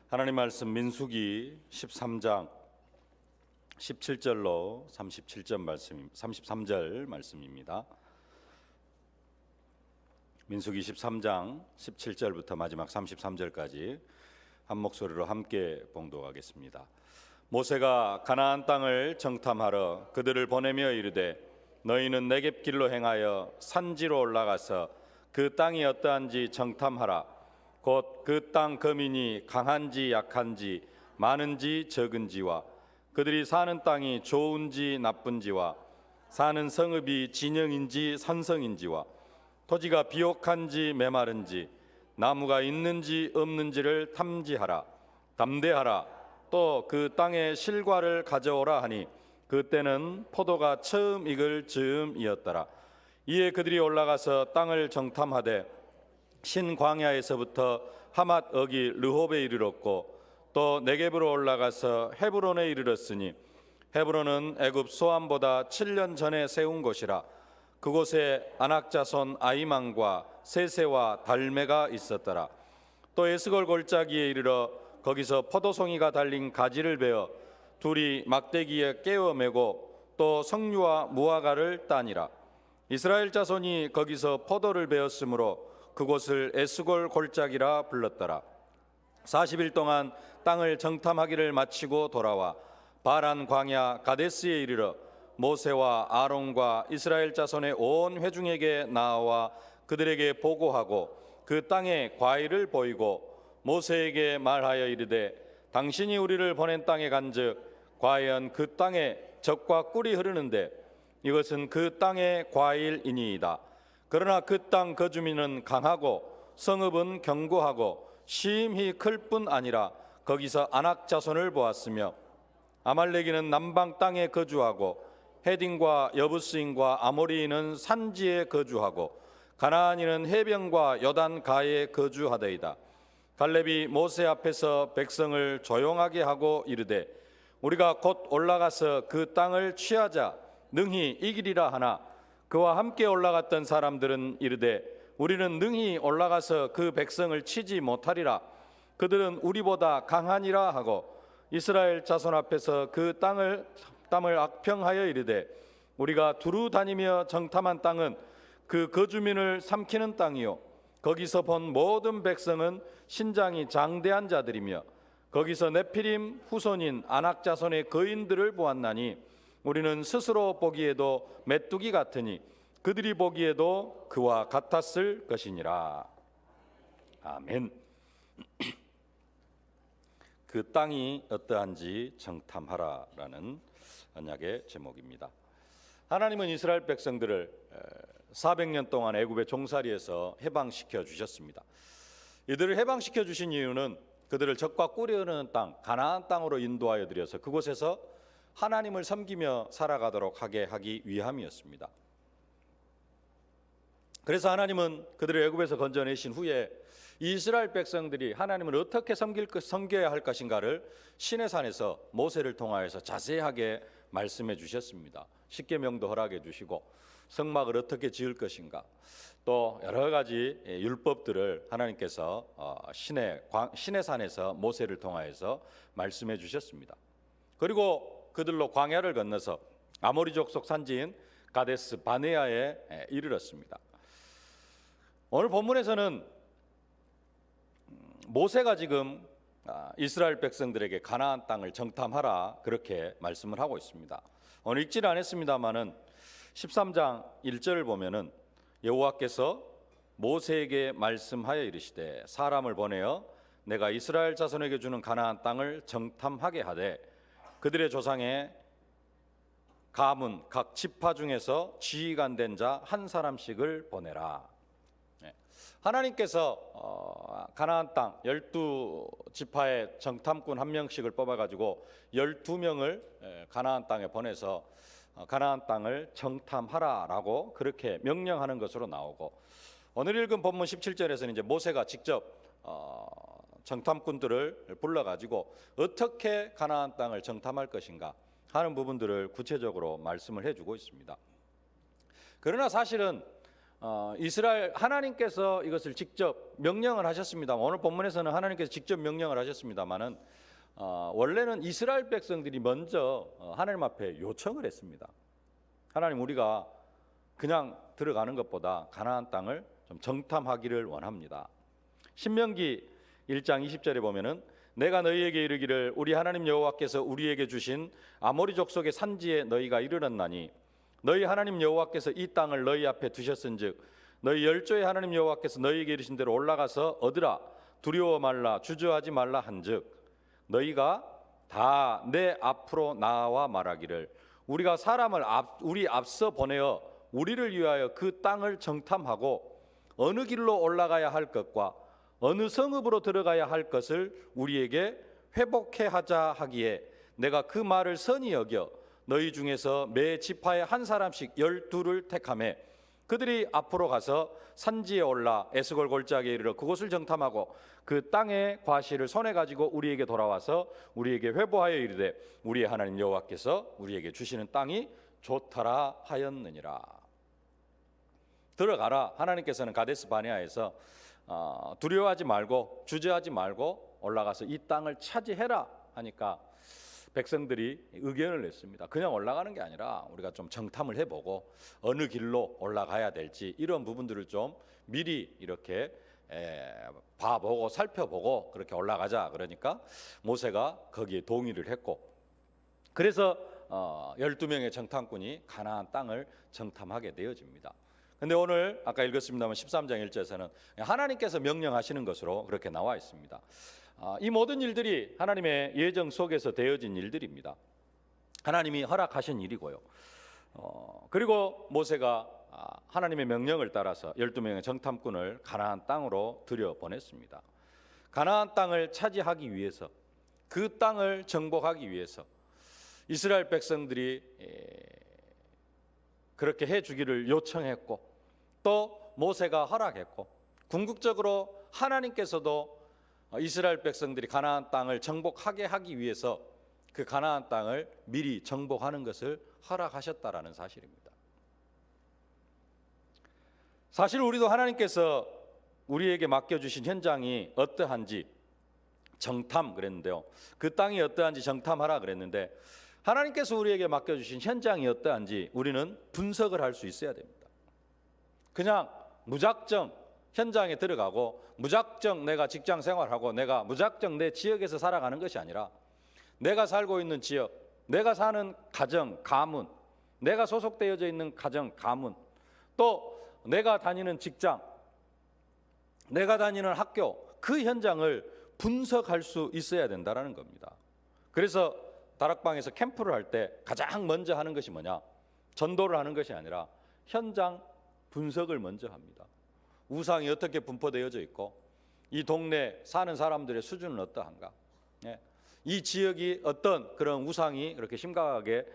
하나님 말씀 민수기 13장 17절로 33절 말씀입니다. 민수기 13장 17절부터 마지막 33절까지 한 목소리로 함께 봉독하겠습니다. 모세가 가나안 땅을 정탐하러 그들을 보내며 이르되 너희는 네겝 길로 행하여 산지로 올라가서 그 땅이 어떠한지 정탐하라. 곧 그 땅 거민이 강한지 약한지 많은지 적은지와 그들이 사는 땅이 좋은지 나쁜지와 사는 성읍이 진영인지 산성인지와 토지가 비옥한지 메마른지 나무가 있는지 없는지를 탐지하라. 담대하라. 또 그 땅의 실과를 가져오라 하니 그때는 포도가 처음 익을 즈음이었더라. 이에 그들이 올라가서 땅을 정탐하되 신광야에서부터 하맛 어기 르홉에 이르렀고 또 네겝으로 올라가서 헤브론에 이르렀으니 헤브론은 애굽 소안보다 7년 전에 세운 곳이라. 그곳에 아낙자손 아이만과 세세와 달메가 있었더라. 또 에스골 골짜기에 이르러 거기서 포도송이가 달린 가지를 베어 둘이 막대기에 깨어 메고 또 석류와 무화과를 따니라. 이스라엘 자손이 거기서 포도를 베었으므로 그곳을 에스골 골짜기라 불렀더라. 40일 동안 땅을 정탐하기를 마치고 돌아와 바란 광야 가데스에 이르러 모세와 아론과 이스라엘 자손의 온 회중에게 나와 그들에게 보고하고 그 땅에 과일을 보이고 모세에게 말하여 이르되 당신이 우리를 보낸 땅에 간즉 과연 그 땅에 젖과 꿀이 흐르는데 이것은 그 땅의 과일이니이다. 그러나 그 땅 거주민은 강하고 성읍은 견고하고 심히 클 뿐 아니라 거기서 아낙 자손을 보았으며 아말렉이는 남방 땅에 거주하고 헤딘과 여부스인과 아모리인은 산지에 거주하고 가나안인은 해변과 요단 가에 거주하더이다. 갈렙이 모세 앞에서 백성을 조용하게 하고 이르되 우리가 곧 올라가서 그 땅을 취하자 능히 이기리라 하나 그와 함께 올라갔던 사람들은 이르되 우리는 능히 올라가서 그 백성을 치지 못하리라. 그들은 우리보다 강하니라 하고 이스라엘 자손 앞에서 그 땀을 악평하여 이르되 우리가 두루 다니며 정탐한 땅은 그 거주민을 삼키는 땅이요 거기서 본 모든 백성은 신장이 장대한 자들이며 거기서 네피림 후손인 아낙 자손의 거인들을 보았나니 우리는 스스로 보기에도 메뚜기 같으니 그들이 보기에도 그와 같았을 것이니라. 아멘. 그 땅이 어떠한지 정탐하라라는 언약의 제목입니다. 하나님은 이스라엘 백성들을 400년 동안 애굽의 종살이에서 해방시켜 주셨습니다. 이들을 해방시켜 주신 이유는 그들을 젖과 꿀이 흐르는 땅 가나안 땅으로 인도하여 드려서 그곳에서 하나님을 섬기며 살아가도록 하기 위함이었습니다. 그래서 하나님은 그들을 애굽에서 건져내신 후에 이스라엘 백성들이 하나님을 어떻게 섬겨야 할 것인가를 시내산에서 모세를 통하여서 자세하게 말씀해 주셨습니다. 십계명도 허락해 주시고 성막을 어떻게 지을 것인가 또 여러 가지 율법들을 하나님께서 시내산에서 모세를 통하여서 말씀해 주셨습니다. 그리고 그들로 광야를 건너서 아모리 족속 산지인 가데스 바네아에 이르렀습니다. 오늘 본문에서는 모세가 지금 이스라엘 백성들에게 가나안 땅을 정탐하라 그렇게 말씀을 하고 있습니다. 오늘 읽지는 않았습니다마는 13장 1절을 보면은 여호와께서 모세에게 말씀하여 이르시되 사람을 보내어 내가 이스라엘 자손에게 주는 가나안 땅을 정탐하게 하되 그들의 조상의 가문 각 지파 중에서 지휘관 된 자 한 사람씩을 보내라. 하나님께서 가나안 땅 12지파의 정탐꾼 한 명씩을 뽑아가지고 12명을 가나안 땅에 보내서 가나안 땅을 정탐하라라고 그렇게 명령하는 것으로 나오고 오늘 읽은 본문 17절에서는 이제 모세가 직접 정탐꾼들을 불러가지고 어떻게 가나안 땅을 정탐할 것인가 하는 부분들을 구체적으로 말씀을 해주고 있습니다. 그러나 사실은 이스라엘 하나님께서 이것을 직접 명령을 하셨습니다. 오늘 본문에서는 하나님께서 직접 명령을 하셨습니다만은 원래는 이스라엘 백성들이 먼저 하나님 앞에 요청을 했습니다. 하나님, 우리가 그냥 들어가는 것보다 가나안 땅을 좀 정탐하기를 원합니다. 신명기 1장 20절에 보면은 내가 너희에게 이르기를 우리 하나님 여호와께서 우리에게 주신 아모리 족속의 산지에 너희가 이르렀나니 너희 하나님 여호와께서 이 땅을 너희 앞에 두셨은즉 너희 열조의 하나님 여호와께서 너희에게 이르신 대로 올라가서 얻으라. 두려워 말라, 주저하지 말라 한즉 너희가 다 내 앞으로 나와 말하기를 우리가 사람을 우리 앞서 보내어 우리를 위하여 그 땅을 정탐하고 어느 길로 올라가야 할 것과 어느 성읍으로 들어가야 할 것을 우리에게 회복해 하자 하기에 내가 그 말을 선히 여겨 너희 중에서 매 지파에 한 사람씩 12를 택하매 그들이 앞으로 가서 산지에 올라 에스골 골짜기에 이르러 그곳을 정탐하고 그 땅의 과실을 손에 가지고 우리에게 돌아와서 우리에게 회보하여 이르되 우리의 하나님 여호와께서 우리에게 주시는 땅이 좋더라 하였느니라. 들어가라. 하나님께서는 가데스 바네아에서 두려워하지 말고 주저하지 말고 올라가서 이 땅을 차지해라 하니까 백성들이 의견을 냈습니다. 그냥 올라가는 게 아니라 우리가 좀 정탐을 해보고 어느 길로 올라가야 될지 이런 부분들을 좀 미리 이렇게 봐보고 살펴보고 그렇게 올라가자. 그러니까 모세가 거기에 동의를 했고, 그래서 12명의 정탐꾼이 가나안 땅을 정탐하게 되어집니다. 근데 오늘 아까 읽었습니다만 13장 1절에서는 하나님께서 명령하시는 것으로 그렇게 나와 있습니다. 이 모든 일들이 하나님의 예정 속에서 되어진 일들입니다. 하나님이 허락하신 일이고요. 그리고 모세가 하나님의 명령을 따라서 12명의 정탐꾼을 가나안 땅으로 들여보냈습니다. 가나안 땅을 차지하기 위해서, 그 땅을 정복하기 위해서 이스라엘 백성들이 그렇게 해주기를 요청했고 또 모세가 허락했고, 궁극적으로 하나님께서도 이스라엘 백성들이 가나안 땅을 정복하게 하기 위해서 그 가나안 땅을 미리 정복하는 것을 허락하셨다라는 사실입니다. 사실 우리도 하나님께서 우리에게 맡겨주신 현장이 어떠한지 정탐 그랬는데요. 그 땅이 어떠한지 정탐하라 그랬는데 하나님께서 우리에게 맡겨주신 현장이 어떠한지 우리는 분석을 할 수 있어야 됩니다. 그냥 무작정 현장에 들어가고 무작정 내가 직장 생활하고 내가 무작정 내 지역에서 살아가는 것이 아니라 내가 살고 있는 지역, 내가 사는 가정, 가문, 내가 소속되어져 있는 가정, 가문, 또 내가 다니는 직장, 내가 다니는 학교, 그 현장을 분석할 수 있어야 된다는 겁니다. 그래서 다락방에서 캠프를 할 때 가장 먼저 하는 것이 뭐냐? 전도를 하는 것이 아니라 현장 분석을 먼저 합니다. 우상이 어떻게 분포되어져 있고 이 동네 사는 사람들의 수준은 어떠한가? 이 지역이 어떤 그런 우상이 그렇게 심각하게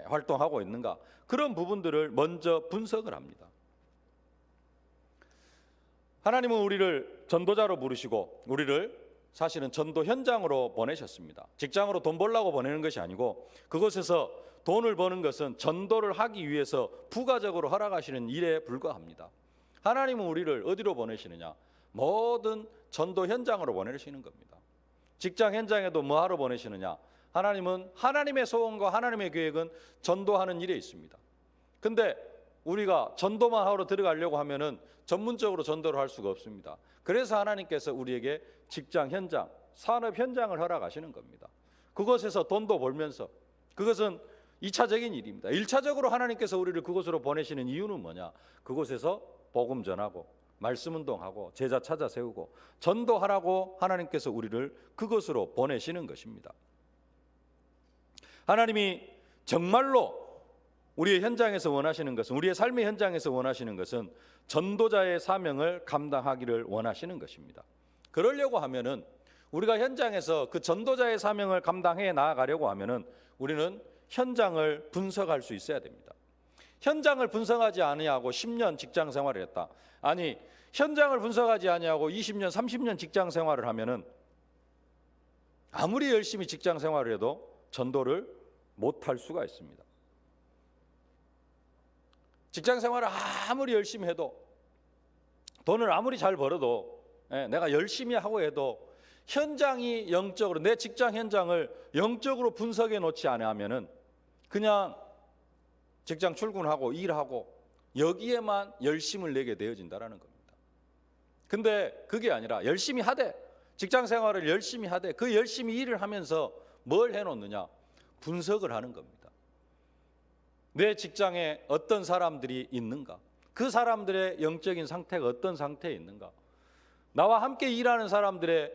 활동하고 있는가? 그런 부분들을 먼저 분석을 합니다. 하나님은 우리를 전도자로 부르시고 우리를 사실은 전도 현장으로 보내셨습니다. 직장으로 돈 벌려고 보내는 것이 아니고 그곳에서 돈을 버는 것은 전도를 하기 위해서 부가적으로 허락하시는 일에 불과합니다. 하나님은 우리를 어디로 보내시느냐? 모든 전도 현장으로 보내시는 겁니다. 직장 현장에도 뭐하러 보내시느냐? 하나님은 하나님의 소원과 하나님의 계획은 전도하는 일에 있습니다. 근데 우리가 전도만 하러 들어가려고 하면은 전문적으로 전도를 할 수가 없습니다. 그래서 하나님께서 우리에게 직장 현장, 산업 현장을 허락하시는 겁니다. 그곳에서 돈도 벌면서, 그것은 2차적인 일입니다. 1차적으로 하나님께서 우리를 그곳으로 보내시는 이유는 뭐냐? 그곳에서 복음 전하고 말씀 운동하고 제자 찾아 세우고 전도하라고 하나님께서 우리를 그곳으로 보내시는 것입니다. 하나님이 정말로 우리의 현장에서 원하시는 것은, 우리의 삶의 현장에서 원하시는 것은 전도자의 사명을 감당하기를 원하시는 것입니다. 그러려고 하면은 우리가 현장에서 그 전도자의 사명을 감당해 나아가려고 하면은 우리는 현장을 분석할 수 있어야 됩니다. 현장을 분석하지 아니하고 10년 직장 생활을 했다. 아니, 현장을 분석하지 아니하고 20년, 30년 직장 생활을 하면은 아무리 열심히 직장 생활을 해도 전도를 못할 수가 있습니다. 직장 생활을 아무리 열심히 해도 돈을 아무리 잘 벌어도 내가 열심히 하고 해도 현장이 영적으로, 내 직장 현장을 영적으로 분석해 놓지 않으면은 그냥 직장 출근하고 일하고 여기에만 열심을 내게 되어진다라는 겁니다. 근데 그게 아니라 열심히 하되, 직장 생활을 열심히 하되, 그 열심히 일을 하면서 뭘 해놓느냐? 분석을 하는 겁니다. 내 직장에 어떤 사람들이 있는가? 그 사람들의 영적인 상태가 어떤 상태에 있는가? 나와 함께 일하는 사람들의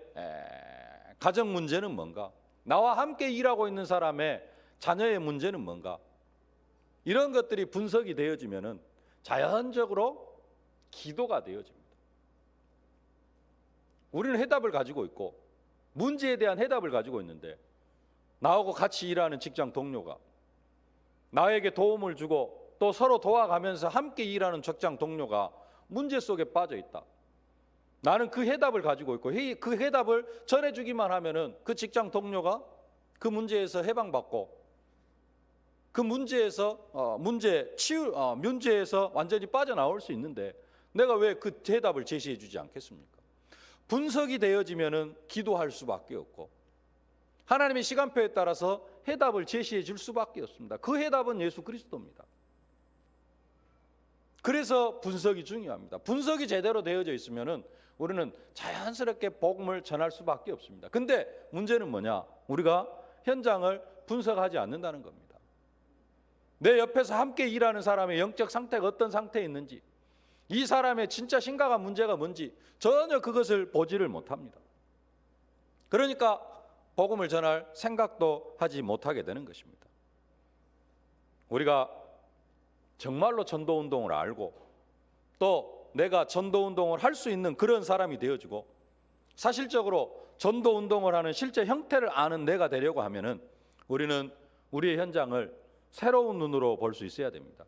가정 문제는 뭔가? 나와 함께 일하고 있는 사람의 자녀의 문제는 뭔가? 이런 것들이 분석이 되어지면은 자연적으로 기도가 되어집니다. 우리는 해답을 가지고 있고 문제에 대한 해답을 가지고 있는데, 나하고 같이 일하는 직장 동료가 나에게 도움을 주고 또 서로 도와가면서 함께 일하는 직장 동료가 문제 속에 빠져 있다. 나는 그 해답을 가지고 있고 그 해답을 전해주기만 하면은 그 직장 동료가 그 문제에서 해방받고 그 문제에서 문제에서 완전히 빠져나올 수 있는데, 내가 왜 그 해답을 제시해 주지 않겠습니까? 분석이 되어지면은 기도할 수밖에 없고 하나님의 시간표에 따라서 해답을 제시해 줄 수밖에 없습니다. 그 해답은 예수 그리스도입니다. 그래서 분석이 중요합니다. 분석이 제대로 되어져 있으면은 우리는 자연스럽게 복음을 전할 수밖에 없습니다. 근데 문제는 뭐냐? 우리가 현장을 분석하지 않는다는 겁니다. 내 옆에서 함께 일하는 사람의 영적 상태가 어떤 상태에 있는지, 이 사람의 진짜 심각한 문제가 뭔지 전혀 그것을 보지를 못합니다. 그러니까 복음을 전할 생각도 하지 못하게 되는 것입니다. 우리가 정말로 전도운동을 알고 또 내가 전도운동을 할 수 있는 그런 사람이 되어지고 사실적으로 전도운동을 하는 실제 형태를 아는 내가 되려고 하면은 우리는 우리의 현장을 새로운 눈으로 볼 수 있어야 됩니다.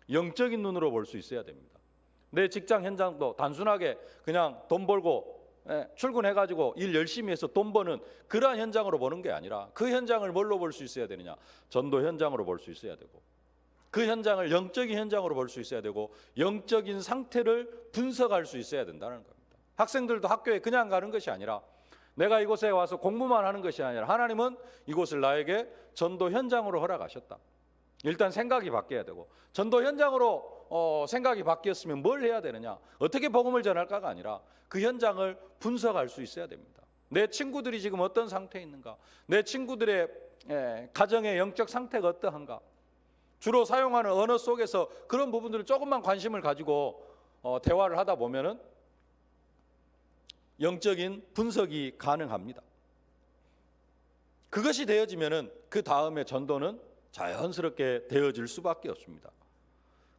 영적인 눈으로 볼 수 있어야 됩니다. 내 직장 현장도 단순하게 그냥 돈 벌고 출근해가지고 일 열심히 해서 돈 버는 그러한 현장으로 보는 게 아니라 그 현장을 뭘로 볼 수 있어야 되느냐? 전도 현장으로 볼 수 있어야 되고 그 현장을 영적인 현장으로 볼 수 있어야 되고 영적인 상태를 분석할 수 있어야 된다는 겁니다. 학생들도 학교에 그냥 가는 것이 아니라 내가 이곳에 와서 공부만 하는 것이 아니라 하나님은 이곳을 나에게 전도 현장으로 허락하셨다. 일단 생각이 바뀌어야 되고 전도 현장으로 생각이 바뀌었으면 뭘 해야 되느냐? 어떻게 복음을 전할까가 아니라 그 현장을 분석할 수 있어야 됩니다. 내 친구들이 지금 어떤 상태에 있는가? 내 친구들의 가정의 영적 상태가 어떠한가? 주로 사용하는 언어 속에서 그런 부분들을 조금만 관심을 가지고 대화를 하다 보면은 영적인 분석이 가능합니다. 그것이 되어지면은 그 다음에 전도는 자연스럽게 되어질 수밖에 없습니다.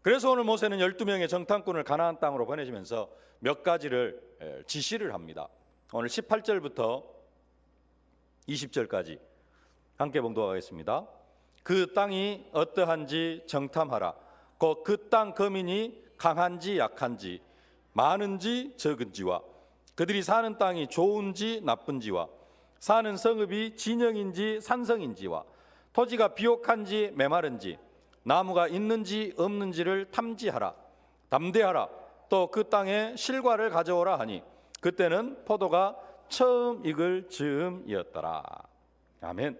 그래서 오늘 모세는 12명의 정탐꾼을 가나안 땅으로 보내시면서 몇 가지를 지시를 합니다. 오늘 18절부터 20절까지 함께 봉독하겠습니다. 그 땅이 어떠한지 정탐하라. 곧 그 땅 거민이 강한지 약한지 많은지 적은지와 그들이 사는 땅이 좋은지 나쁜지와 사는 성읍이 진영인지 산성인지와 토지가 비옥한지 메마른지 나무가 있는지 없는지를 탐지하라. 담대하라. 또 그 땅에 실과를 가져오라 하니 그때는 포도가 처음 익을 즈음이었더라. 아멘.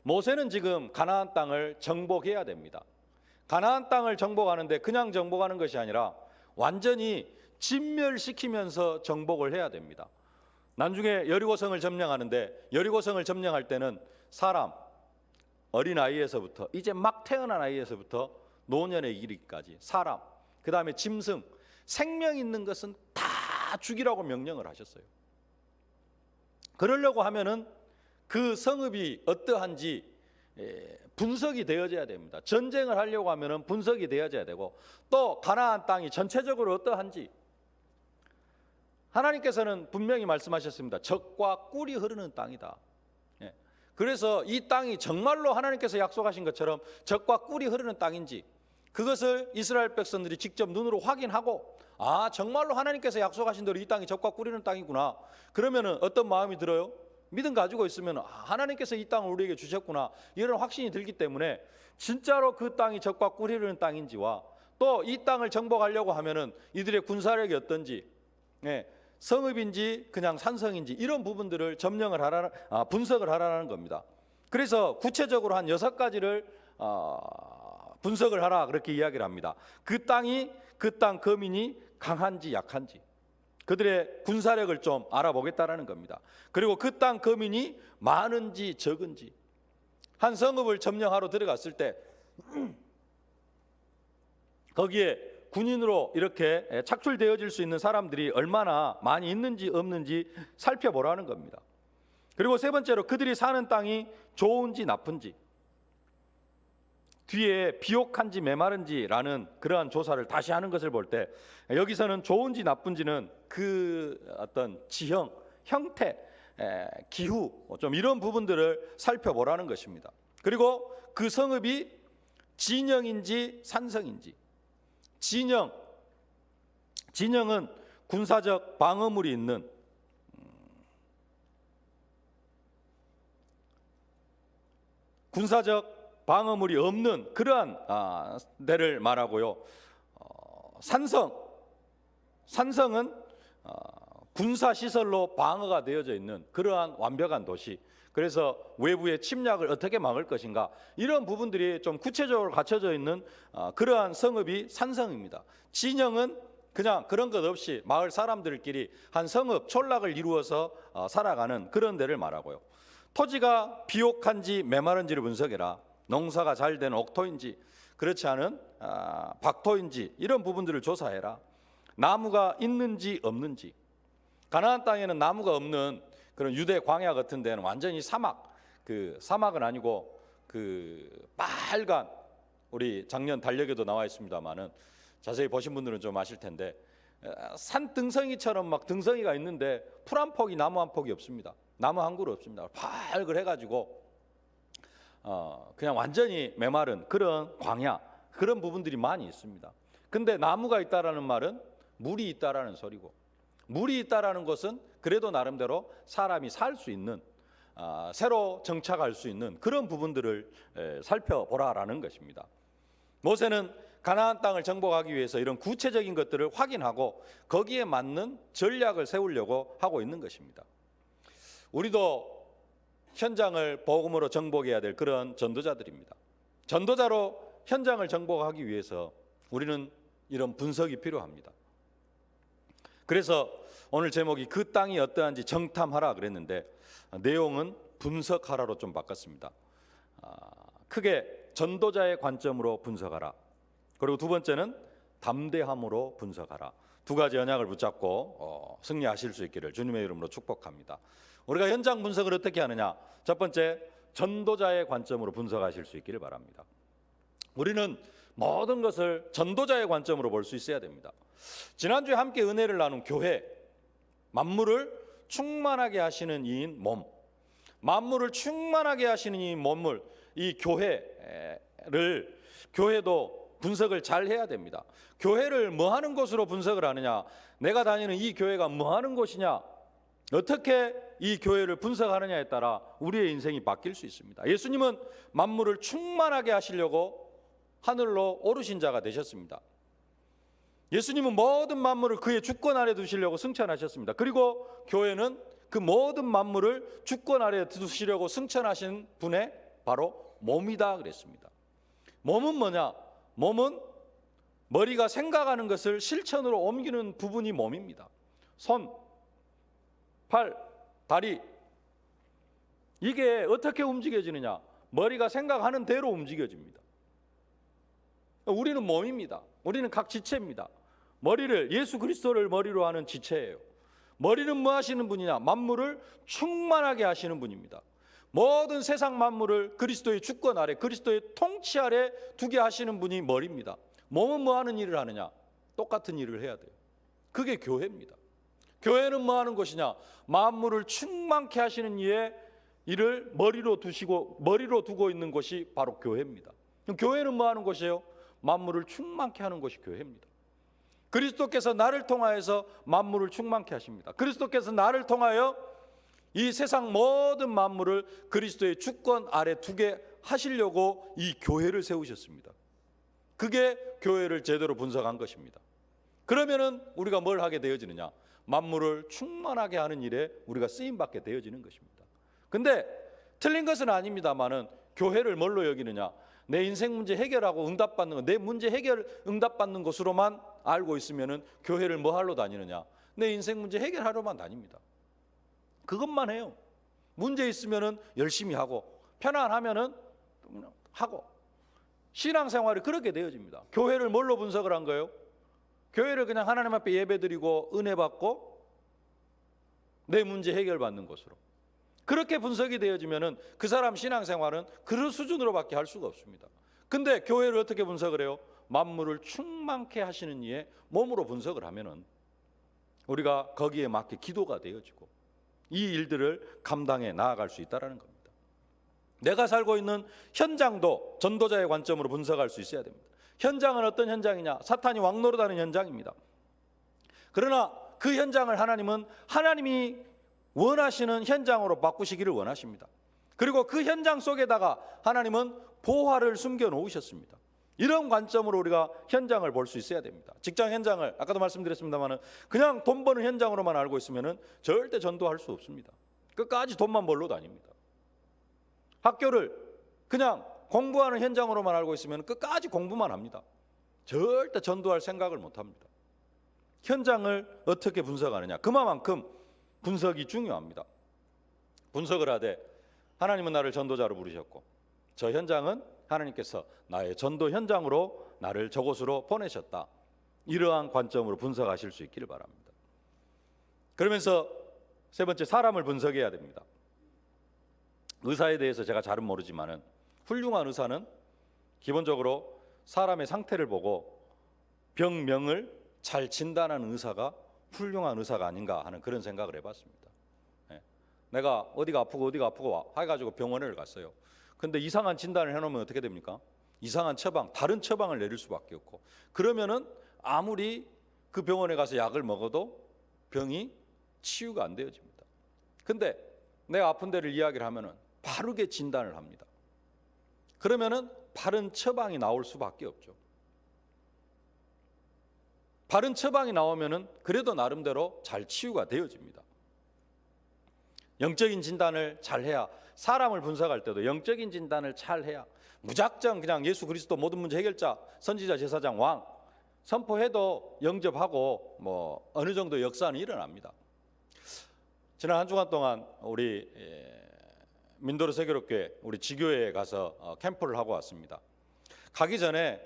모세는 지금 가나안 땅을 정복해야 됩니다. 가나안 땅을 정복하는데 그냥 정복하는 것이 아니라 완전히 진멸시키면서 정복을 해야 됩니다. 나중에 여리고성을 점령하는데 여리고성을 점령할 때는 사람, 어린아이에서부터 이제 막 태어난 아이에서부터 노년에 이르기까지 사람, 그 다음에 짐승, 생명 있는 것은 다 죽이라고 명령을 하셨어요. 그러려고 하면은 그 성읍이 어떠한지 분석이 되어져야 됩니다. 전쟁을 하려고 하면은 분석이 되어져야 되고 또 가나안 땅이 전체적으로 어떠한지 하나님께서는 분명히 말씀하셨습니다. 젖과 꿀이 흐르는 땅이다. 그래서 이 땅이 정말로 하나님께서 약속하신 것처럼 젖과 꿀이 흐르는 땅인지 그것을 이스라엘 백성들이 직접 눈으로 확인하고 아 정말로 하나님께서 약속하신 대로 이 땅이 젖과 꿀이 흐르는 땅이구나. 그러면은 어떤 마음이 들어요? 믿음 가지고 있으면 하나님께서 이 땅을 우리에게 주셨구나 이런 확신이 들기 때문에 진짜로 그 땅이 젖과 꿀이 흐르는 땅인지와 또 이 땅을 정복하려고 하면은 이들의 군사력이 어떤지, 성읍인지 그냥 산성인지 이런 부분들을 분석을 하라는 겁니다. 그래서 구체적으로 한 6가지를 분석을 하라 그렇게 이야기를 합니다. 그 땅 거민이 강한지 약한지, 그들의 군사력을 좀 알아보겠다라는 겁니다. 그리고 그 땅 거민이 많은지 적은지, 한 성읍을 점령하러 들어갔을 때 거기에 군인으로 이렇게 착출되어질 수 있는 사람들이 얼마나 많이 있는지 없는지 살펴보라는 겁니다. 그리고 세 번째로 그들이 사는 땅이 좋은지 나쁜지, 뒤에 비옥한지 메마른지라는 그러한 조사를 다시 하는 것을 볼 때 여기서는 좋은지 나쁜지는 그 어떤 지형, 형태, 기후 좀 이런 부분들을 살펴보라는 것입니다. 그리고 그 성읍이 진영인지 산성인지, 진영은 군사적 방어물이 있는 군사적 방어물이 없는 그러한 데를 말하고요. 산성은 군사시설로 방어가 되어져 있는 그러한 완벽한 도시, 그래서 외부의 침략을 어떻게 막을 것인가, 이런 부분들이 좀 구체적으로 갖춰져 있는 그러한 성읍이 산성입니다. 진영은 그냥 그런 것 없이 마을 사람들끼리 한 성읍, 촌락을 이루어서 살아가는 그런 데를 말하고요. 토지가 비옥한지 메마른지를 분석해라. 농사가 잘 되는 옥토인지 그렇지 않은 박토인지 이런 부분들을 조사해라. 나무가 있는지 없는지, 가나안 땅에는 나무가 없는 그런 유대 광야 같은 데는 완전히 사막은 아니고 그 빨간, 우리 작년 달력에도 나와 있습니다만은 자세히 보신 분들은 좀 아실 텐데 산 등성이처럼 막 등성이가 있는데 풀 한 폭이 나무 한 폭이 없습니다. 나무 한 그루 없습니다. 발그해가지고 그냥 완전히 메마른 그런 광야, 그런 부분들이 많이 있습니다. 근데 나무가 있다라는 말은 물이 있다라는 소리고, 물이 있다라는 것은 그래도 나름대로 사람이 살 수 있는, 새로 정착할 수 있는 그런 부분들을 살펴보라라는 것입니다. 모세는 가나안 땅을 정복하기 위해서 이런 구체적인 것들을 확인하고 거기에 맞는 전략을 세우려고 하고 있는 것입니다. 우리도 현장을 복음으로 정복해야 될 그런 전도자들입니다. 전도자로 현장을 정복하기 위해서 우리는 이런 분석이 필요합니다. 그래서 오늘 제목이 그 땅이 어떠한지 정탐하라 그랬는데 내용은 분석하라로 좀 바꿨습니다. 크게 전도자의 관점으로 분석하라. 그리고 두 번째는 담대함으로 분석하라. 두 가지 언약을 붙잡고 승리하실 수 있기를 주님의 이름으로 축복합니다. 우리가 현장 분석을 어떻게 하느냐? 첫 번째, 전도자의 관점으로 분석하실 수 있기를 바랍니다. 우리는 모든 것을 전도자의 관점으로 볼 수 있어야 됩니다. 지난주에 함께 은혜를 나눈 교회, 만물을 충만하게 하시는 이인 몸, 만물을 충만하게 하시는 이 몸을, 이 교회도 분석을 잘 해야 됩니다. 교회를 뭐 하는 곳으로 분석을 하느냐, 내가 다니는 이 교회가 뭐 하는 곳이냐, 어떻게 이 교회를 분석하느냐에 따라 우리의 인생이 바뀔 수 있습니다. 예수님은 만물을 충만하게 하시려고 하늘로 오르신 자가 되셨습니다. 예수님은 모든 만물을 그의 주권 아래 두시려고 승천하셨습니다. 그리고 교회는 그 모든 만물을 주권 아래 두시려고 승천하신 분의 바로 몸이다 그랬습니다. 몸은 뭐냐? 몸은 머리가 생각하는 것을 실천으로 옮기는 부분이 몸입니다. 손, 팔, 다리, 이게 어떻게 움직여지느냐? 머리가 생각하는 대로 움직여집니다. 우리는 몸입니다. 우리는 각 지체입니다. 머리를, 예수 그리스도를 머리로 하는 지체예요. 머리는 뭐 하시는 분이냐? 만물을 충만하게 하시는 분입니다. 모든 세상 만물을 그리스도의 주권 아래, 그리스도의 통치 아래 두게 하시는 분이 머리입니다. 몸은 뭐 하는 일을 하느냐? 똑같은 일을 해야 돼요. 그게 교회입니다. 교회는 뭐 하는 것이냐? 만물을 충만케 하시는 이의 일을 머리로 두고 있는 것이 바로 교회입니다. 그럼 교회는 뭐 하는 것이에요? 만물을 충만케 하는 것이 교회입니다. 그리스도께서 나를 통하여서 만물을 충만케 하십니다. 그리스도께서 나를 통하여 이 세상 모든 만물을 그리스도의 주권 아래 두게 하시려고 이 교회를 세우셨습니다. 그게 교회를 제대로 분석한 것입니다. 그러면은 우리가 뭘 하게 되어지느냐? 만물을 충만하게 하는 일에 우리가 쓰임받게 되어지는 것입니다. 근데 틀린 것은 아닙니다만은 교회를 뭘로 여기느냐? 내 인생 문제 해결하고 응답받는 것, 내 문제 해결 응답받는 것으로만 알고 있으면은 교회를 뭐 하러 다니느냐? 내 인생 문제 해결하러만 다닙니다. 그것만 해요. 문제 있으면은 열심히 하고 편안하면은 하고. 신앙생활이 그렇게 되어집니다. 교회를 뭘로 분석을 한 거예요? 교회를 그냥 하나님 앞에 예배드리고 은혜 받고 내 문제 해결받는 것으로. 그렇게 분석이 되어지면은 그 사람 신앙생활은 그런 수준으로밖에 할 수가 없습니다. 근데 교회를 어떻게 분석을 해요? 만물을 충만케 하시는 이의 몸으로 분석을 하면은 우리가 거기에 맞게 기도가 되어지고 이 일들을 감당해 나아갈 수 있다는 겁니다. 내가 살고 있는 현장도 전도자의 관점으로 분석할 수 있어야 됩니다. 현장은 어떤 현장이냐? 사탄이 왕노릇하는 현장입니다. 그러나 그 현장을 하나님은 하나님이 원하시는 현장으로 바꾸시기를 원하십니다. 그리고 그 현장 속에다가 하나님은 보화를 숨겨 놓으셨습니다. 이런 관점으로 우리가 현장을 볼 수 있어야 됩니다. 직장 현장을 아까도 말씀드렸습니다만 그냥 돈 버는 현장으로만 알고 있으면 절대 전도할 수 없습니다. 끝까지 돈만 벌러 다닙니다. 학교를 그냥 공부하는 현장으로만 알고 있으면 끝까지 공부만 합니다. 절대 전도할 생각을 못합니다. 현장을 어떻게 분석하느냐? 그만큼 분석이 중요합니다. 분석을 하되 하나님은 나를 전도자로 부르셨고 저 현장은 하나님께서 나의 전도 현장으로 나를 저곳으로 보내셨다. 이러한 관점으로 분석하실 수 있기를 바랍니다. 그러면서 세 번째, 사람을 분석해야 됩니다. 의사에 대해서 제가 잘은 모르지만은 훌륭한 의사는 기본적으로 사람의 상태를 보고 병명을 잘 진단하는 의사가 훌륭한 의사가 아닌가 하는 그런 생각을 해봤습니다. 내가 어디가 아프고 해가지고 병원을 갔어요. 근데 이상한 진단을 해놓으면 어떻게 됩니까? 이상한 처방, 다른 처방을 내릴 수밖에 없고, 그러면은 아무리 그 병원에 가서 약을 먹어도 병이 치유가 안 되어집니다. 근데 내가 아픈 데를 이야기를 하면은 바르게 진단을 합니다. 그러면은 바른 처방이 나올 수밖에 없죠. 바른 처방이 나오면은 그래도 나름대로 잘 치유가 되어집니다. 영적인 진단을 잘 해야, 사람을 분석할 때도 영적인 진단을 잘 해야 무작정 그냥 예수 그리스도 모든 문제 해결자, 선지자, 제사장, 왕 선포해도 영접하고 뭐 어느 정도 역사는 일어납니다. 지난 한 주간 동안 우리 민도르 세계롭교회 우리 지교회에 가서 캠프를 하고 왔습니다. 가기 전에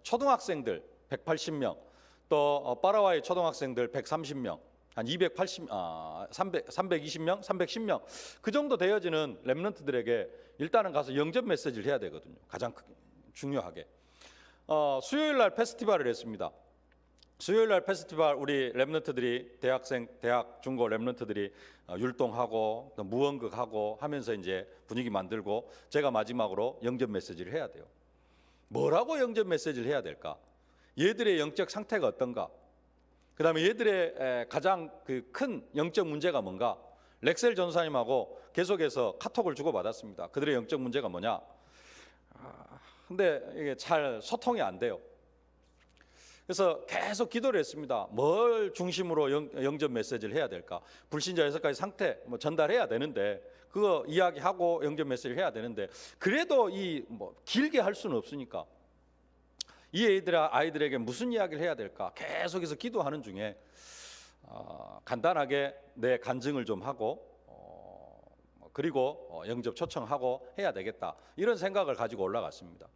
초등학생들 180명, 또 파라과이 초등학생들 130명, 한 320명, 310명 그 정도 되어지는 렘넌트들에게 일단은 가서 영접 메시지를 해야 되거든요. 가장 크게 중요하게 수요일 날 페스티벌을 했습니다. 수요일 날 페스티벌 우리 렘넌트들이 대학생, 대학, 중고 렘넌트들이 율동하고 또 무언극하고 하면서 이제 분위기 만들고 제가 마지막으로 영접 메시지를 해야 돼요. 뭐라고 영접 메시지를 해야 될까? 얘들의 영적 상태가 어떤가? 그 다음에 얘들의 가장 큰 영적 문제가 뭔가? 렉셀 전사님하고 계속해서 카톡을 주고받았습니다. 그들의 영적 문제가 뭐냐? 근데 이게 잘 소통이 안 돼요. 그래서 계속 기도를 했습니다. 뭘 중심으로 영접 메시지를 해야 될까? 불신자 6가지 상태 전달해야 되는데 그거 이야기하고 영접 메시지를 해야 되는데 그래도 길게 할 수는 없으니까 이 아이들에게 무슨 이야기를 해야 될까? 계속해서 기도하는 중에 간단하게 내 간증을 좀 하고 그리고 영접 초청하고 해야 되겠다 이런 생각을 가지고 올라갔습니다.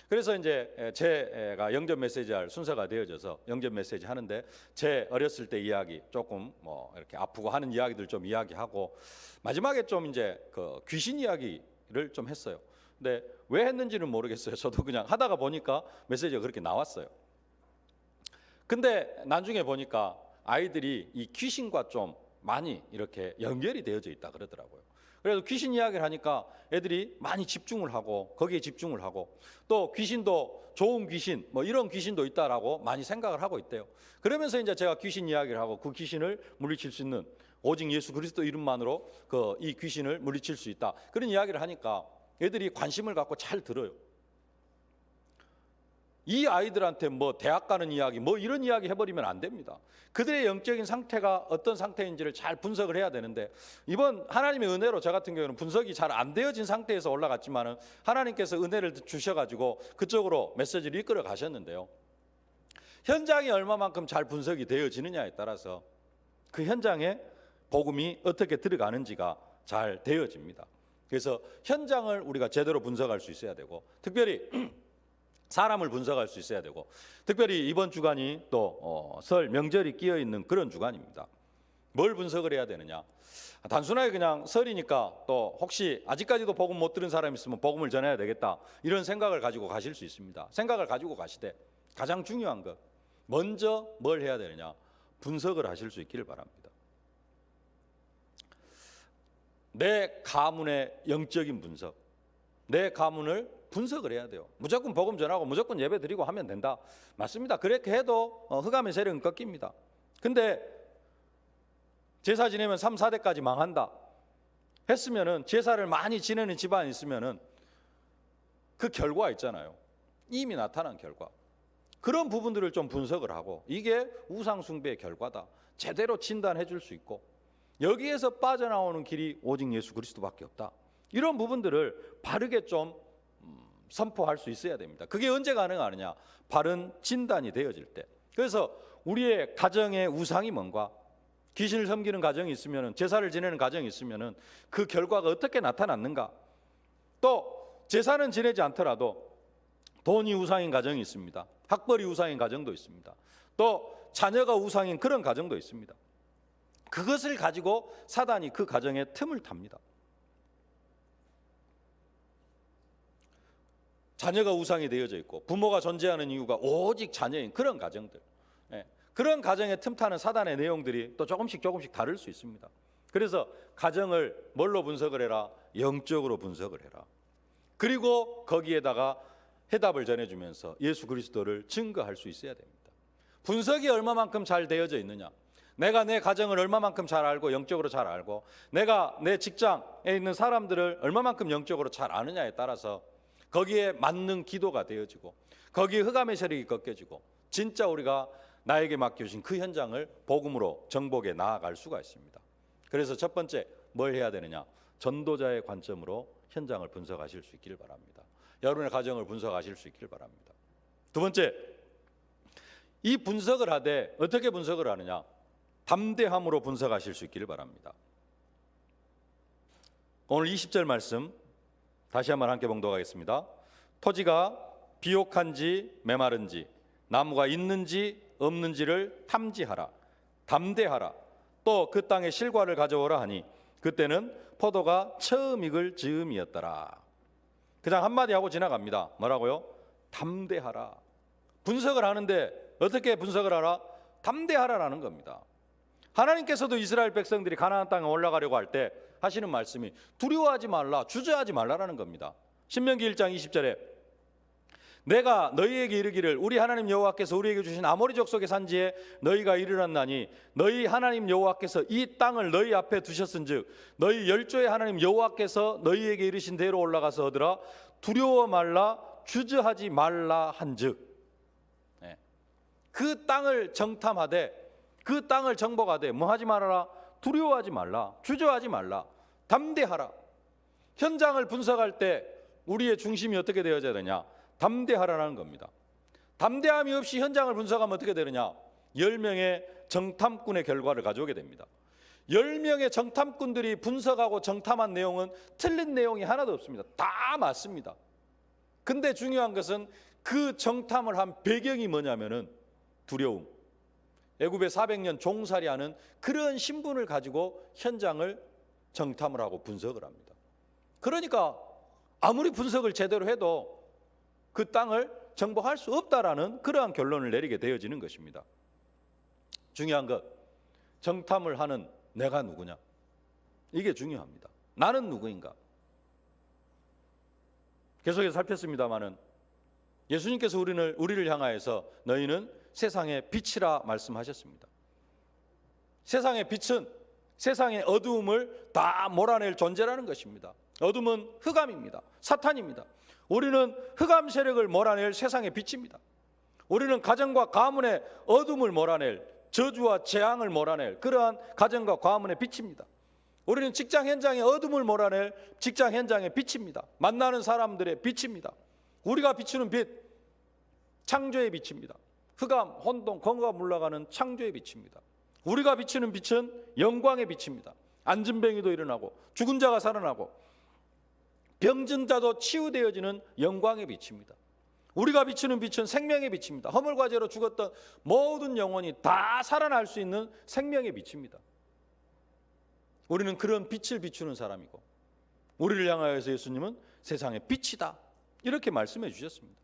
그래서 이제 제가 영접 메시지 할 순서가 되어져서 영접 메시지 하는데 제 어렸을 때 이야기 조금 이렇게 아프고 하는 이야기들 좀 이야기하고 마지막에 좀 이제 그 귀신 이야기를 좀 했어요. 근데 왜 했는지는 모르겠어요. 저도 그냥 하다가 보니까 메시지가 그렇게 나왔어요. 근데 나중에 보니까 아이들이 이 귀신과 좀 많이 이렇게 연결이 되어져 있다 그러더라고요. 그래서 귀신 이야기를 하니까 애들이 많이 집중을 하고 거기에 집중을 하고 또 귀신도 좋은 귀신 이런 귀신도 있다라고 많이 생각을 하고 있대요. 그러면서 이제 제가 귀신 이야기를 하고 그 귀신을 물리칠 수 있는 오직 예수 그리스도 이름만으로 이 귀신을 물리칠 수 있다 그런 이야기를 하니까 애들이 관심을 갖고 잘 들어요. 이 아이들한테 뭐 대학 가는 이야기 뭐 이런 이야기 해버리면 안 됩니다. 그들의 영적인 상태가 어떤 상태인지를 잘 분석을 해야 되는데, 이번 하나님의 은혜로 저 같은 경우는 분석이 잘 안 되어진 상태에서 올라갔지만은 하나님께서 은혜를 주셔가지고 그쪽으로 메시지를 이끌어 가셨는데요, 현장이 얼마만큼 잘 분석이 되어지느냐에 따라서 그 현장에 복음이 어떻게 들어가는지가 잘 되어집니다. 그래서 현장을 우리가 제대로 분석할 수 있어야 되고, 특별히 사람을 분석할 수 있어야 되고, 특별히 이번 주간이 또 설 명절이 끼어 있는 그런 주간입니다. 뭘 분석을 해야 되느냐? 단순하게 그냥 설이니까 또 혹시 아직까지도 복음 못 들은 사람 있으면 복음을 전해야 되겠다, 이런 생각을 가지고 가실 수 있습니다. 생각을 가지고 가시되 가장 중요한 것, 먼저 뭘 해야 되느냐? 분석을 하실 수 있기를 바랍니다. 내 가문의 영적인 분석, 내 가문을 분석을 해야 돼요. 무조건 복음 전하고 무조건 예배 드리고 하면 된다, 맞습니다. 그렇게 해도 흑암의 세력은 꺾입니다. 근데 제사 지내면 3, 4대까지 망한다 했으면은, 제사를 많이 지내는 집안이 있으면은 그 결과 있잖아요, 이미 나타난 결과, 그런 부분들을 좀 분석을 하고, 이게 우상 숭배의 결과다 제대로 진단해 줄 수 있고, 여기에서 빠져나오는 길이 오직 예수 그리스도밖에 없다, 이런 부분들을 바르게 좀 선포할 수 있어야 됩니다. 그게 언제 가능하느냐? 바른 진단이 되어질 때. 그래서 우리의 가정의 우상이 뭔가, 귀신을 섬기는 가정이 있으면, 제사를 지내는 가정이 있으면 그 결과가 어떻게 나타났는가, 또 제사는 지내지 않더라도 돈이 우상인 가정이 있습니다. 학벌이 우상인 가정도 있습니다. 또 자녀가 우상인 그런 가정도 있습니다. 그것을 가지고 사단이 그 가정에 틈을 탑니다. 자녀가 우상이 되어져 있고 부모가 존재하는 이유가 오직 자녀인 그런 가정들, 그런 가정에 틈타는 사단의 내용들이 또 조금씩 다를 수 있습니다. 그래서 가정을 뭘로 분석을 해라? 영적으로 분석을 해라. 그리고 거기에다가 해답을 전해주면서 예수 그리스도를 증거할 수 있어야 됩니다. 분석이 얼마만큼 잘 되어져 있느냐, 내가 내 가정을 얼마만큼 잘 알고 영적으로 잘 알고, 내가 내 직장에 있는 사람들을 얼마만큼 영적으로 잘 아느냐에 따라서 거기에 맞는 기도가 되어지고, 거기에 흑암의 세력이 꺾여지고, 진짜 우리가 나에게 맡겨주신 그 현장을 복음으로 정복에 나아갈 수가 있습니다. 그래서 첫 번째 뭘 해야 되느냐? 전도자의 관점으로 현장을 분석하실 수 있기를 바랍니다. 여러분의 가정을 분석하실 수 있기를 바랍니다. 두 번째, 이 분석을 하되 어떻게 분석을 하느냐? 담대함으로 분석하실 수 있기를 바랍니다. 오늘 20절 말씀 다시 한번 함께 봉독하겠습니다. 토지가 비옥한지 메마른지, 나무가 있는지 없는지를 탐지하라. 담대하라. 또 그 땅에 실과를 가져오라 하니 그때는 포도가 처음 익을 즈음이었더라. 그냥 한마디 하고 지나갑니다. 뭐라고요? 담대하라. 분석을 하는데 어떻게 분석을 하라? 담대하라라는 겁니다. 하나님께서도 이스라엘 백성들이 가나안 땅에 올라가려고 할 때 하시는 말씀이 두려워하지 말라, 주저하지 말라라는 겁니다. 신명기 1장 20절에 내가 너희에게 이르기를 우리 하나님 여호와께서 우리에게 주신 아모리 족속의 산지에 너희가 이르렀나니 너희 하나님 여호와께서 이 땅을 너희 앞에 두셨은즉 너희 열조의 하나님 여호와께서 너희에게 이르신 대로 올라가서 얻으라. 두려워 말라, 주저하지 말라 한즉. 그 땅을 정탐하되, 그 땅을 정복하되 뭐 하지 말아라? 두려워하지 말라, 주저하지 말라, 담대하라. 현장을 분석할 때 우리의 중심이 어떻게 되어져야 되냐? 담대하라는 겁니다. 담대함이 없이 현장을 분석하면 어떻게 되느냐? 10명의 정탐꾼의 결과를 가져오게 됩니다. 10명의 정탐꾼들이 분석하고 정탐한 내용은 틀린 내용이 하나도 없습니다. 다 맞습니다. 근데 중요한 것은 그 정탐을 한 배경이 뭐냐면은 두려움. 애굽에 400년 종살이하는 그런 신분을 가지고 현장을 정탐을 하고 분석을 합니다. 그러니까 아무리 분석을 제대로 해도 그 땅을 정복할 수 없다라는 그러한 결론을 내리게 되어지는 것입니다. 중요한 것, 정탐을 하는 내가 누구냐? 이게 중요합니다. 나는 누구인가? 계속해서 살폈습니다마는 예수님께서 우리를 향하여서 너희는 세상의 빛이라 말씀하셨습니다. 세상의 빛은 세상의 어두움을 다 몰아낼 존재라는 것입니다. 어둠은 흑암입니다. 사탄입니다. 우리는 흑암 세력을 몰아낼 세상의 빛입니다. 우리는 가정과 가문의 어둠을 몰아낼, 저주와 재앙을 몰아낼 그러한 가정과 가문의 빛입니다. 우리는 직장 현장의 어둠을 몰아낼 직장 현장의 빛입니다. 만나는 사람들의 빛입니다. 우리가 비추는 빛, 창조의 빛입니다. 흑암, 혼돈, 공허가 물러가는 창조의 빛입니다. 우리가 비추는 빛은 영광의 빛입니다. 안진뱅이도 일어나고 죽은 자가 살아나고 병든 자도 치유되어지는 영광의 빛입니다. 우리가 비추는 빛은 생명의 빛입니다. 허물과 죄로 죽었던 모든 영혼이 다 살아날 수 있는 생명의 빛입니다. 우리는 그런 빛을 비추는 사람이고 우리를 향하여서 예수님은 세상의 빛이다 이렇게 말씀해 주셨습니다.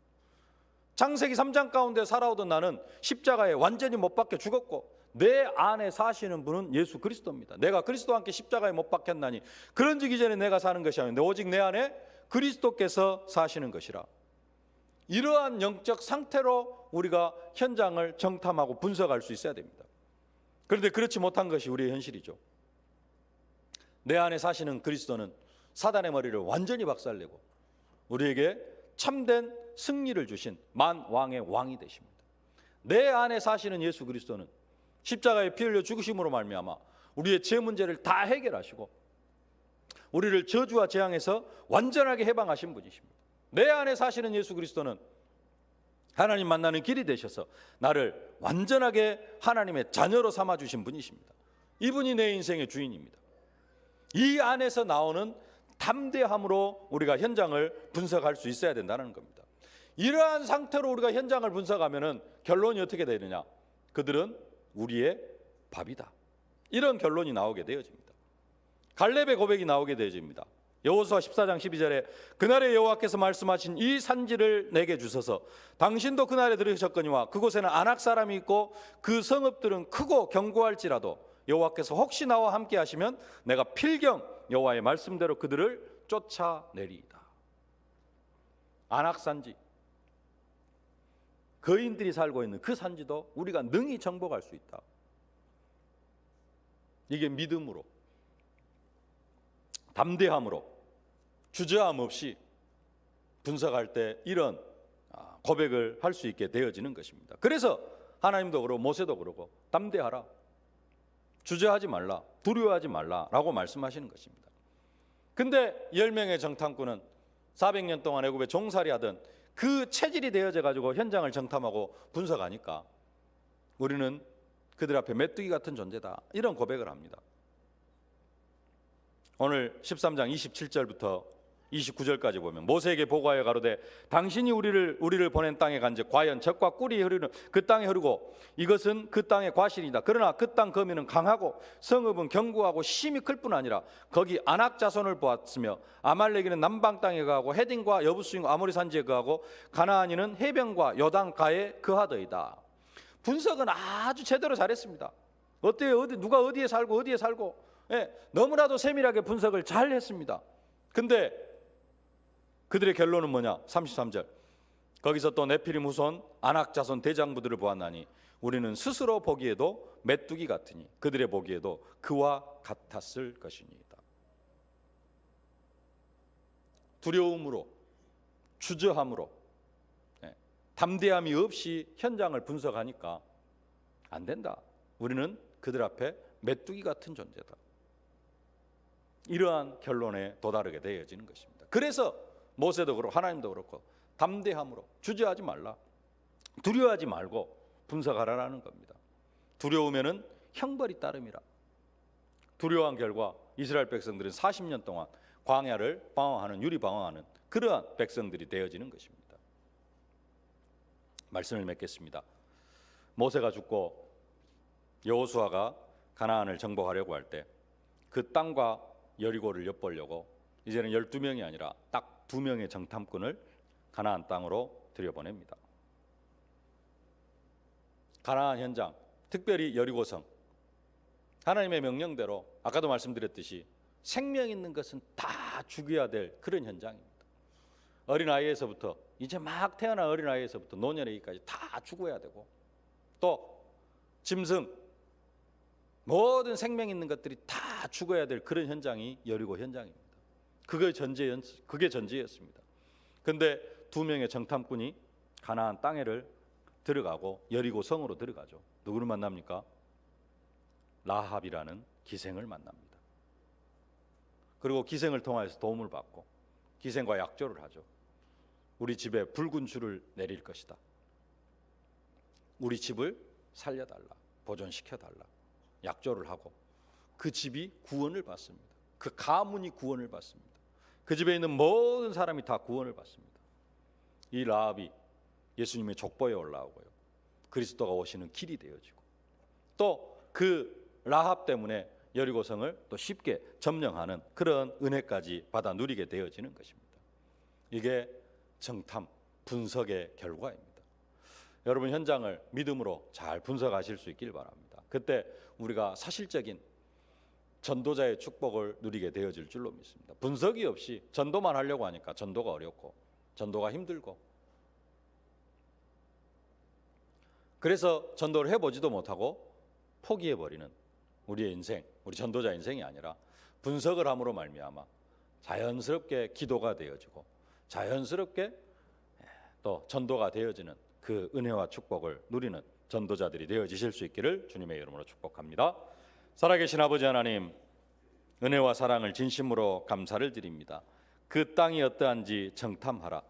창세기 3장 가운데 살아오던 나는 십자가에 완전히 못 박혀 죽었고 내 안에 사시는 분은 예수 그리스도입니다. 내가 그리스도와 함께 십자가에 못 박혔나니 그런즉 이제는 내가 사는 것이 아닌데 오직 내 안에 그리스도께서 사시는 것이라. 이러한 영적 상태로 우리가 현장을 정탐하고 분석할 수 있어야 됩니다. 그런데 그렇지 못한 것이 우리의 현실이죠. 내 안에 사시는 그리스도는 사단의 머리를 완전히 박살내고 우리에게 참된 승리를 주신 만왕의 왕이 되십니다. 내 안에 사시는 예수 그리스도는 십자가에 피 흘려 죽으심으로 말미암아 우리의 죄 문제를 다 해결하시고 우리를 저주와 재앙에서 완전하게 해방하신 분이십니다. 내 안에 사시는 예수 그리스도는 하나님 만나는 길이 되셔서 나를 완전하게 하나님의 자녀로 삼아주신 분이십니다. 이분이 내 인생의 주인입니다. 이 안에서 나오는 담대함으로 우리가 현장을 분석할 수 있어야 된다는 겁니다. 이러한 상태로 우리가 현장을 분석하면 결론이 어떻게 되느냐? 그들은 우리의 밥이다. 이런 결론이 나오게 되어집니다. 갈렙의 고백이 나오게 되어집니다. 여호수아 14장 12절에 그날에 여호와께서 말씀하신 이 산지를 내게 주소서. 당신도 그날에 들으셨거니와 그곳에는 아낙 사람이 있고 그 성읍들은 크고 견고할지라도 여호와께서 혹시 나와 함께 하시면 내가 필경 여호와의 말씀대로 그들을 쫓아내리이다. 아낙 산지, 거인들이 살고 있는 그 산지도 우리가 능히 정복할 수 있다. 이게 믿음으로, 담대함으로, 주저함 없이 분석할 때 이런 고백을 할 수 있게 되어지는 것입니다. 그래서 하나님도 그러고 모세도 그러고 담대하라, 주저하지 말라, 두려워하지 말라라고 말씀하시는 것입니다. 근데 10명의 정탐꾼은 400년 동안 애굽에 종살이하던 그 체질이 되어져 가지고 현장을 정탐하고 분석하니까 우리는 그들 앞에 메뚜기 같은 존재다 이런 고백을 합니다. 오늘 13장 27절부터 29절까지 보면 모세에게 보고하여 가로되 당신이 우리를 보낸 땅에 간즉 과연 젖과 꿀이 흐르는 그 땅에 흐르고 이것은 그 땅의 과실이다. 그러나 그 땅 거민은 강하고 성읍은 견고하고 심히 클 뿐 아니라 거기 아낙 자손을 보았으며 아말렉이는 남방 땅에 거하고 헤딘과 여부스인과 아모리 산지에 거하고 가나안인은 해변과 요단가에 거하더이다. 분석은 아주 제대로 잘했습니다. 어때요? 누가 어디에 살고 너무나도 세밀하게 분석을 잘 했습니다. 근데 그들의 결론은 뭐냐? 33절 거기서 또 네피림 후손 아낙 자손 대장부들을 보았나니 우리는 스스로 보기에도 메뚜기 같으니 그들의 보기에도 그와 같았을 것이니이다. 두려움으로, 주저함으로, 담대함이 없이 현장을 분석하니까 안 된다. 우리는 그들 앞에 메뚜기 같은 존재다. 이러한 결론에 도달하게 되어지는 것입니다. 그래서 모세도 그렇고 하나님도 그렇고 담대함으로 주저하지 말라, 두려워하지 말고 분석하라는 겁니다. 두려우면은 형벌이 따름이라. 두려워한 결과 이스라엘 백성들은 40년 동안 광야를 방황하는, 유리방황하는 그러한 백성들이 되어지는 것입니다. 말씀을 맺겠습니다. 모세가 죽고 여호수아가 가나안을 정복하려고 할 때 그 땅과 여리고를 엿보려고 이제는 12명이 아니라 딱 2명의 정탐꾼을 가나안 땅으로 들여보냅니다. 가나안 현장, 특별히 여리고성, 하나님의 명령대로 아까도 말씀드렸듯이 생명 있는 것은 다 죽여야 될 그런 현장입니다. 어린아이에서부터 이제 막 태어난 어린아이에서부터 노년에까지 다 죽어야 되고 또 짐승, 모든 생명 있는 것들이 다 죽어야 될 그런 현장이 여리고 현장입니다. 그게 전제였습니다. 그런데 2명의 정탐꾼이 가나안 땅을 들어가고 여리고 성으로 들어가죠. 누구를 만납니까? 라합이라는 기생을 만납니다. 그리고 기생을 통해서 도움을 받고 기생과 약조를 하죠. 우리 집에 붉은 줄을 내릴 것이다. 우리 집을 살려달라, 보존시켜달라, 약조를 하고 그 집이 구원을 받습니다. 그 가문이 구원을 받습니다. 그 집에 있는 모든 사람이 다 구원을 받습니다. 이 라합이 예수님의 족보에 올라오고요, 그리스도가 오시는 길이 되어지고, 또 그 라합 때문에 여리고성을 또 쉽게 점령하는 그런 은혜까지 받아 누리게 되어지는 것입니다. 이게 정탐, 분석의 결과입니다. 여러분, 현장을 믿음으로 잘 분석하실 수 있길 바랍니다. 그때 우리가 사실적인 전도자의 축복을 누리게 되어질 줄로 믿습니다. 분석이 없이 전도만 하려고 하니까 전도가 어렵고 전도가 힘들고, 그래서 전도를 해보지도 못하고 포기해버리는 우리의 인생, 우리 전도자 인생이 아니라 분석을 함으로 말미암아 자연스럽게 기도가 되어지고 자연스럽게 또 전도가 되어지는 그 은혜와 축복을 누리는 전도자들이 되어지실 수 있기를 주님의 이름으로 축복합니다. 살아계신 아버지 하나님, 은혜와 사랑을 진심으로 감사를 드립니다. 그 땅이 어떠한지 정탐하라.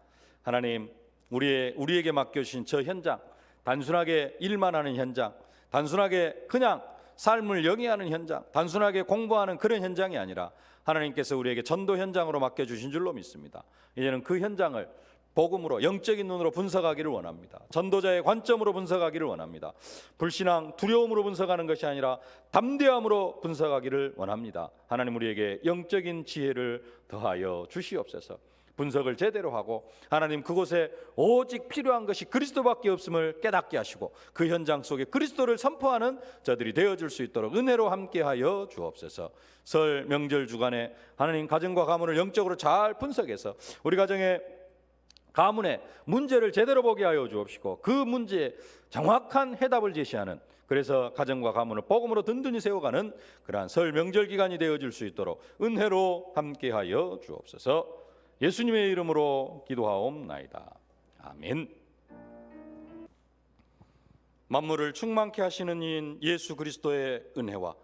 하나님, 우리에게 맡겨주신 저 현장, 단순하게 일만 하는 현장, 단순하게 그냥 삶을 영위하는 현장, 단순하게 공부하는 그런 현장이 아니라 하나님께서 우리에게 전도 현장으로 맡겨주신 줄로 믿습니다. 이제는 그 현장을 복음으로, 영적인 눈으로 분석하기를 원합니다. 전도자의 관점으로 분석하기를 원합니다. 불신앙, 두려움으로 분석하는 것이 아니라 담대함으로 분석하기를 원합니다. 하나님, 우리에게 영적인 지혜를 더하여 주시옵소서. 분석을 제대로 하고 하나님, 그곳에 오직 필요한 것이 그리스도밖에 없음을 깨닫게 하시고 그 현장 속에 그리스도를 선포하는 저들이 되어줄 수 있도록 은혜로 함께하여 주옵소서. 설 명절 주간에 하나님, 가정과 가문을 영적으로 잘 분석해서 우리 가정의 가문의 문제를 제대로 보게 하여 주옵시고 그 문제에 정확한 해답을 제시하는, 그래서 가정과 가문을 복음으로 든든히 세워가는 그러한 설 명절 기간이 되어줄 수 있도록 은혜로 함께하여 주옵소서. 예수님의 이름으로 기도하옵나이다. 아멘. 만물을 충만케 하시는 이인 예수 그리스도의 은혜와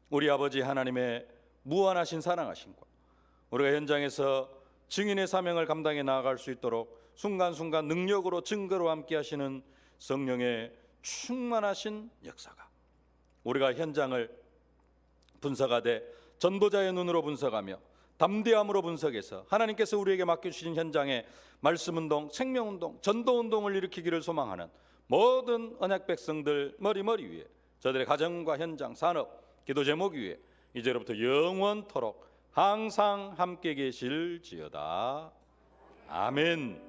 우리 아버지 하나님의 무한하신 사랑하심과 우리가 현장에서 증인의 사명을 감당해 나아갈 수 있도록 순간순간 능력으로 증거로 함께 하시는 성령의 충만하신 역사가 우리가 현장을 분석하되 전도자의 눈으로 분석하며 담대함으로 분석해서 하나님께서 우리에게 맡겨주신 현장에 말씀운동, 생명운동, 전도운동을 일으키기를 소망하는 모든 언약 백성들 머리 위에, 저들의 가정과 현장, 산업, 기도 제목 위에 이제로부터 영원토록 항상 함께 계실지어다. 아멘.